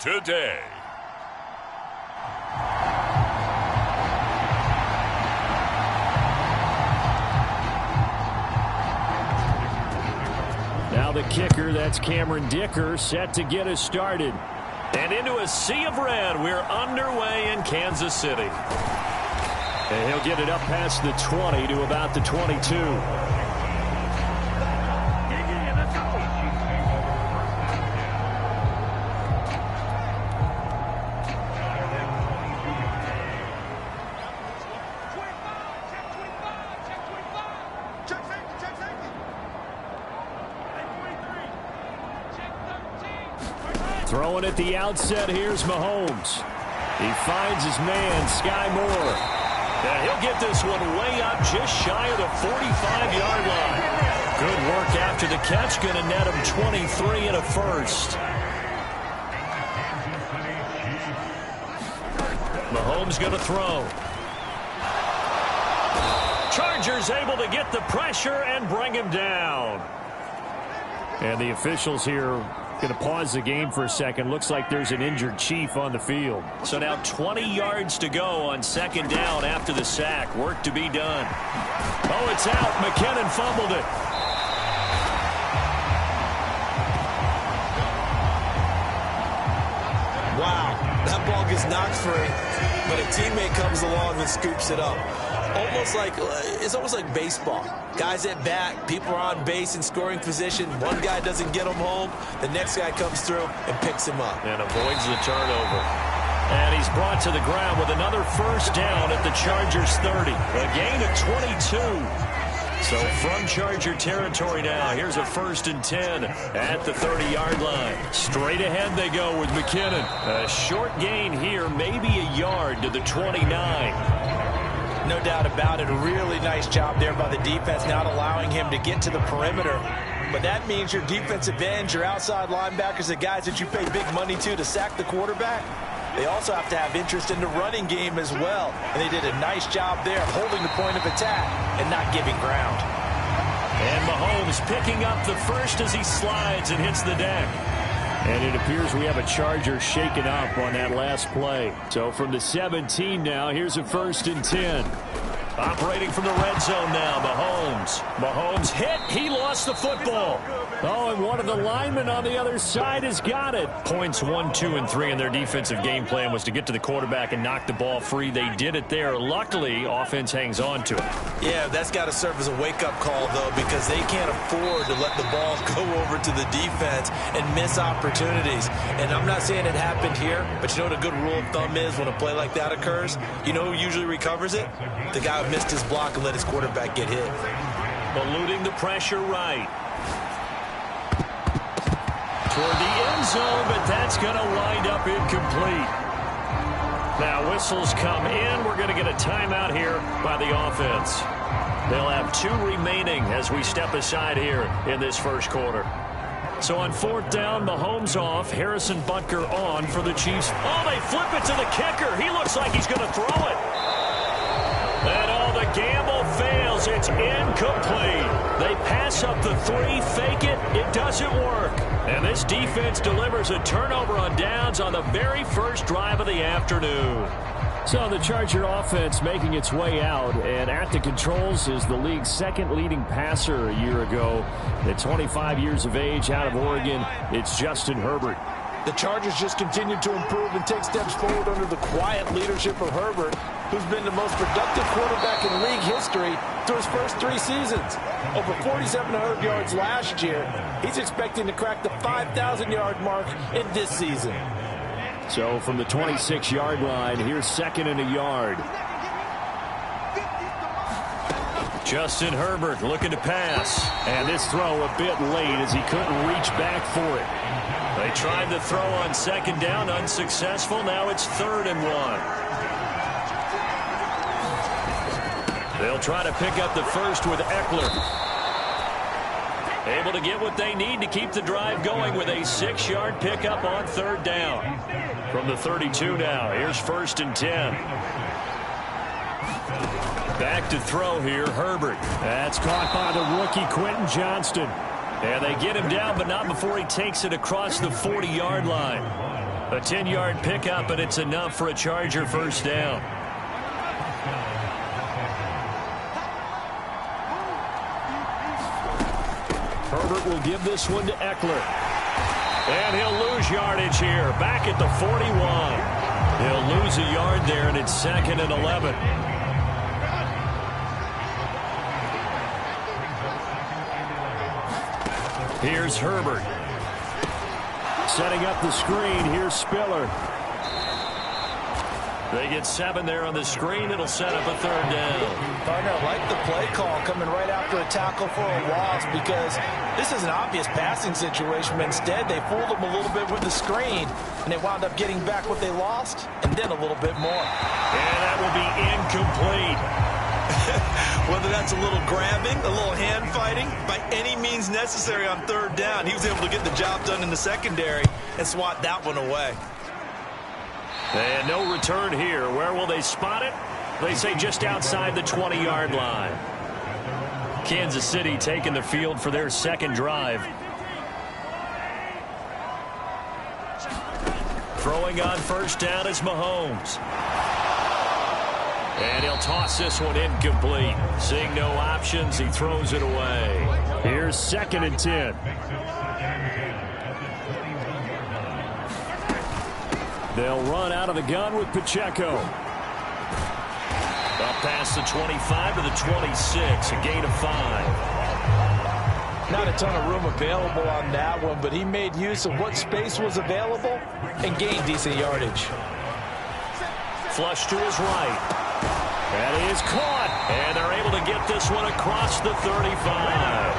today. Now the kicker, that's Cameron Dicker, set to get us started. And into a sea of red, we're underway in Kansas City. And he'll get it up past the 20 to about the 22. Throwing at the outset, here's Mahomes. He finds his man, Sky Moore. And he'll get this one way up just shy of the 45-yard line. Good work after the catch, going to net him 23 and a first. Mahomes going to throw. Chargers able to get the pressure and bring him down. And the officials here going to pause the game for a second. Looks like there's an injured Chief on the field. So now 20 yards to go on second down after the sack. Work to be done. Oh, it's out. McKinnon fumbled it. Wow, that ball gets knocked free, but a teammate comes along and scoops it up. It's almost like baseball. Guys at bat, people are on base in scoring position. One guy doesn't get him home. The next guy comes through and picks him up. And avoids the turnover. And he's brought to the ground with another first down at the Chargers 30. A gain of 22. So from Charger territory now, here's a 1st and 10 at the 30-yard line. Straight ahead they go with McKinnon. A short gain here, maybe a yard to the 29. No doubt about it. A really nice job there by the defense, not allowing him to get to the perimeter. But that means your defensive ends, your outside linebackers, the guys that you pay big money to sack the quarterback, they also have to have interest in the running game as well. And they did a nice job there holding the point of attack and not giving ground. And Mahomes picking up the first as he slides and hits the deck. And it appears we have a Charger shaken up on that last play. So from the 17 now, here's a 1st and 10. Operating from the red zone now, Mahomes. Mahomes hit. He lost the football. Oh, and one of the linemen on the other side has got it. Points 1, 2, and 3 in their defensive game plan was to get to the quarterback and knock the ball free. They did it there. Luckily, offense hangs on to it. Yeah, that's got to serve as a wake-up call, though, because they can't afford to let the ball go over to the defense and miss opportunities. And I'm not saying it happened here, but you know what a good rule of thumb is when a play like that occurs? You know who usually recovers it? The guy who missed his block and let his quarterback get hit. Eluding the pressure right. Toward the end zone, but that's going to wind up incomplete. Now whistles come in. We're going to get a timeout here by the offense. They'll have 2 remaining as we step aside here in this first quarter. So on 4th down, Mahomes off, Harrison Butker on for the Chiefs. Oh, they flip it to the kicker. He looks like he's going to throw it. And the gamble fails. It's incomplete. They pass up the 3, fake it. It doesn't work. And this defense delivers a turnover on downs on the very first drive of the afternoon. So the Charger offense making its way out, and at the controls is the league's 2nd leading passer a year ago. At 25 years of age, out of Oregon, it's Justin Herbert. The Chargers just continue to improve and take steps forward under the quiet leadership of Herbert, who's been the most productive quarterback in league history through his first 3 seasons. Over 4,700 yards last year. He's expecting to crack the 5,000-yard mark in this season. So from the 26-yard line, here's 2nd and a yard. Justin Herbert looking to pass. And this throw a bit late as he couldn't reach back for it. They tried to throw on 2nd down, unsuccessful. Now it's 3rd and 1. They'll try to pick up the first with Eckler. Able to get what they need to keep the drive going with a 6-yard pickup on 3rd down. From the 32 now, here's 1st and 10. Back to throw here, Herbert. That's caught by the rookie Quentin Johnston. And they get him down, but not before he takes it across the 40-yard line. A 10-yard pickup, and it's enough for a Charger first down. Herbert will give this one to Eckler. And he'll lose yardage here. Back at the 41. He'll lose a yard there, and it's 2nd and 11. Here's Herbert. Setting up the screen. Here's Spiller. They get 7 there on the screen. It'll set up a 3rd down. Partner, I like the play call coming right after a tackle for a loss, because this is an obvious passing situation, but instead they fooled them a little bit with the screen, and they wound up getting back what they lost and then a little bit more. And that will be incomplete. Whether that's a little grabbing, a little hand fighting, by any means necessary on 3rd down, he was able to get the job done in the secondary and swat that one away. And no return here. Where will they spot it? They say just outside the 20-yard line. Kansas City taking the field for their 2nd drive. Throwing on 1st down is Mahomes. And he'll toss this one incomplete. Seeing no options, he throws it away. Here's 2nd and 10. They'll run out of the gun with Pacheco. Up past the 25 to the 26, a gain of 5. Not a ton of room available on that one, but he made use of what space was available and gained decent yardage. Flush to his right. That is caught, and they're able to get this one across the 35.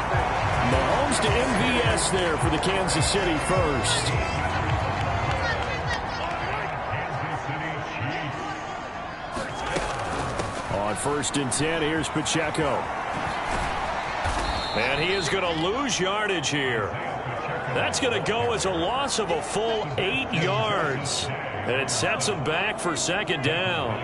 Mahomes to MVS there for the Kansas City first. On 1st and 10, here's Pacheco. And he is going to lose yardage here. That's going to go as a loss of a full 8 yards. And it sets him back for 2nd down.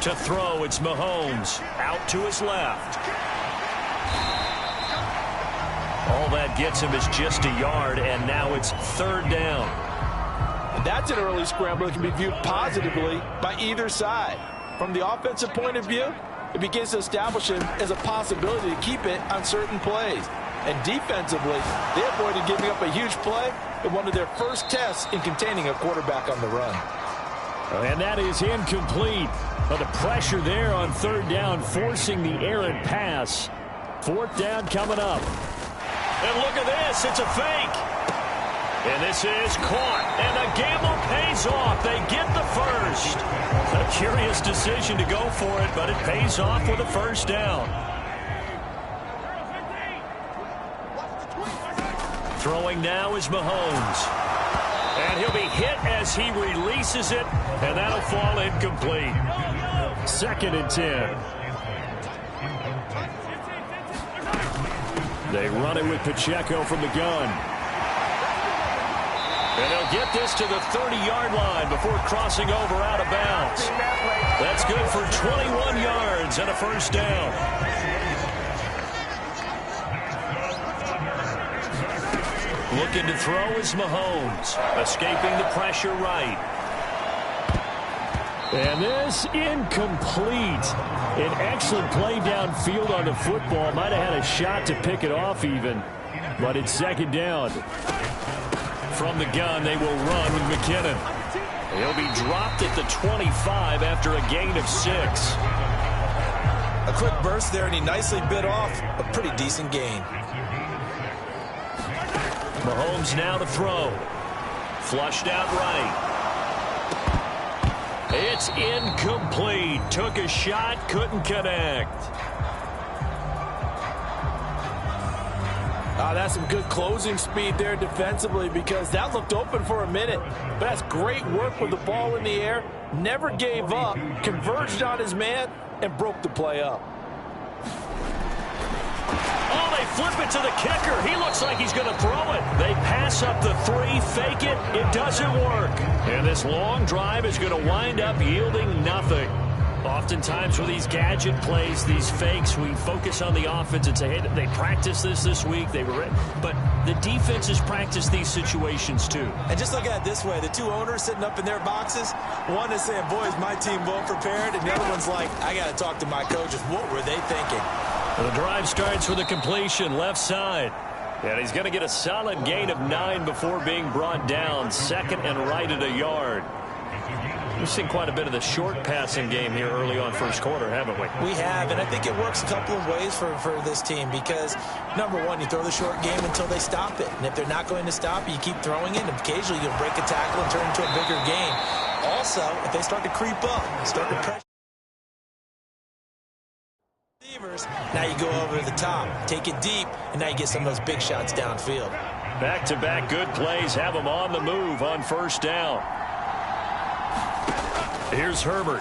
To throw, it's Mahomes. Out to his left. All that gets him is just a yard, and now it's 3rd down. And that's an early scramble that can be viewed positively by either side. From the offensive point of view, it begins to establish him as a possibility to keep it on certain plays. And defensively, they avoided giving up a huge play in one of their first tests in containing a quarterback on the run. And that is incomplete. But the pressure there on 3rd down, forcing the errant pass. 4th down coming up. And look at this. It's a fake. And this is caught. And the gamble pays off. They get the first. A curious decision to go for it, but it pays off with a 1st down. Throwing now is Mahomes. And he'll be hit as he releases it, and that'll fall incomplete. 2nd and 10. They run it with Pacheco from the gun. And they'll get this to the 30-yard line before crossing over out of bounds. That's good for 21 yards and a 1st down. Looking to throw is Mahomes. Escaping the pressure right. And this incomplete. An excellent play downfield on the football. Might have had a shot to pick it off even. But it's 2nd down. From the gun, they will run with McKinnon. He'll be dropped at the 25 after a gain of 6. A quick burst there, and he nicely bit off a pretty decent gain. Mahomes now to throw. Flushed out right. It's incomplete. Took a shot, couldn't connect. That's some good closing speed there defensively, because that looked open for a minute. But that's great work with the ball in the air. Never gave up, converged on his man, and broke the play up. Oh, they flip it to the kicker. He looks like he's going to throw it. They pass up the 3, fake it. It doesn't work. And this long drive is going to wind up yielding nothing. Oftentimes with these gadget plays, these fakes, we focus on the offense and say, hey, they practiced this week. But the defense has practiced these situations too. And just look at it this way. The two owners sitting up in their boxes, one is saying, boy, is my team well prepared, and the other one's like, I got to talk to my coaches. What were they thinking? The drive starts with a completion left side. And he's going to get a solid gain of 9 before being brought down. Second and right at a yard. We've seen quite a bit of the short passing game here early on first quarter, haven't we? We have, and I think it works a couple of ways for this team because, number one, you throw the short game until they stop it. And if they're not going to stop it, you keep throwing it, and occasionally you'll break a tackle and turn it into a bigger game. Also, if they start to creep up, start to pressure receivers, now you go over the top, take it deep, and now you get some of those big shots downfield. Back-to-back good plays have them on the move on first down. Here's Herbert.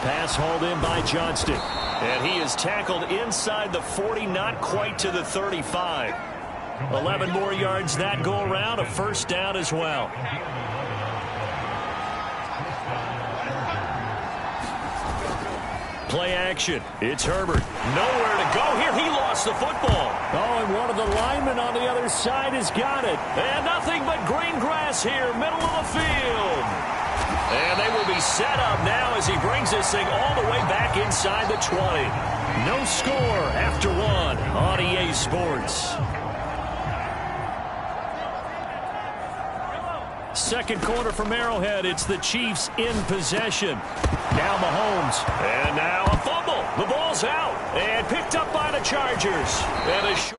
Pass hauled in by Johnston. And he is tackled inside the 40, not quite to the 35. 11 more yards that go around, a first down as well. Play action. It's Herbert. Nowhere to go here. He lost the football. Oh, and one of the linemen on the other side has got it. And nothing but green grass here, middle of the field. And they will be set up now as he brings this thing all the way back inside the 20. No score after one on EA Sports. Second quarter from Arrowhead. It's the Chiefs in possession. Now Mahomes. And now a fumble. The ball's out. And picked up by the Chargers. And a